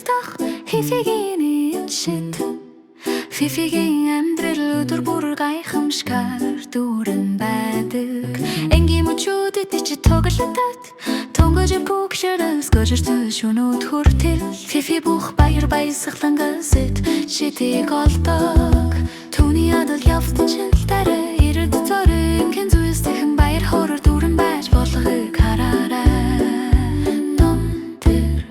устдах Фифигийн шид Фифигийн амьдрал өдөр бүр гайхамшигар дүүрэн байдаг. Энгийн мөчүүдэд чи тоглодод Тонгож бүгшэрс гожирч шөнөд хүртэл Фифи бүх баяр баясгалангасэд шитийг олдог. Түүний адал явсан чилдэрэ ирээд зорин хэн зүстэхэн баяр хорор дүүрэн байж болохыг хараарай. Номтэр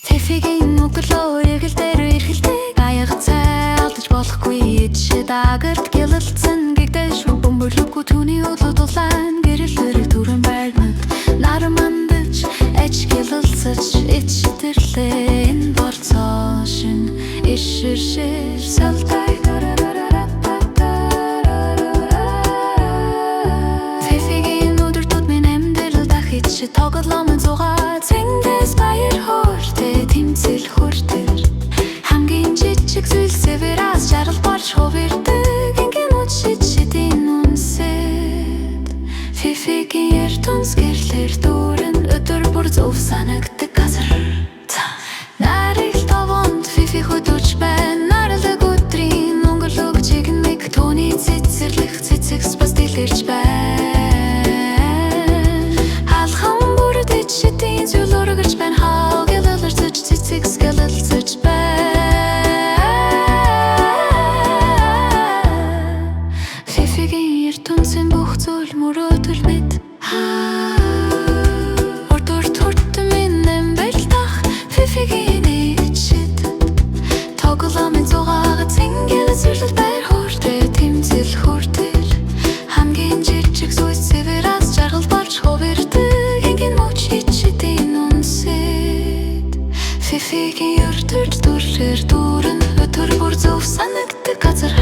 Фифигийн өглөө эгэлдэр эргэлдэг аяг цай алдаж болохгүй чи дагэрт гялалцсан гэгдэж шүү бөмбөлөхгүй түүний өглөө дулаан гэрэлтэр түрэн байрнад нарамандаж эч гялалцаж ичтэрлээ энэ болцоо шин ишэршэр салтай Фифигийн өдөр тод минь амьдрал дахиж чи тоглоомын зугаа цэнгээс баяр хортэй тэмцэл хүртэр хамгийн жижиг зүйлсээр аз жаргал болж хувирдаг энгийн үчид шидийн үнсэд Фифигийн ертөнц гэрлэр дүүрэн өдөр бүр зөв санагдаг газар нарыг товонд Фифи хөдөлж байна нарлаг өдрийн өнгөлөг чигнэг түүний цэцэрлэх цэцэгс бас дэлгэрч байна халхан бүрдэж шидийн зүйл өргөж байна хаа гялалцаж цэцэгс гялалцаж байна Фифигийн ертөнцийн бүх зүйл мөрөөдөл мэд Ордор төртөн минь байлдах Фифигийн ичид тоглоомын зугаага цэнгэл зүрлэл байр хортой тэмцэл хүртэл хамгийн жижиг зүйлсээр аз жаргал болж хувирдаг энгийн мөч ичидийн үнсэд Фифигийн ертөнц дүрлэр дүүрэн өдөр бүр зөв санагдаг газар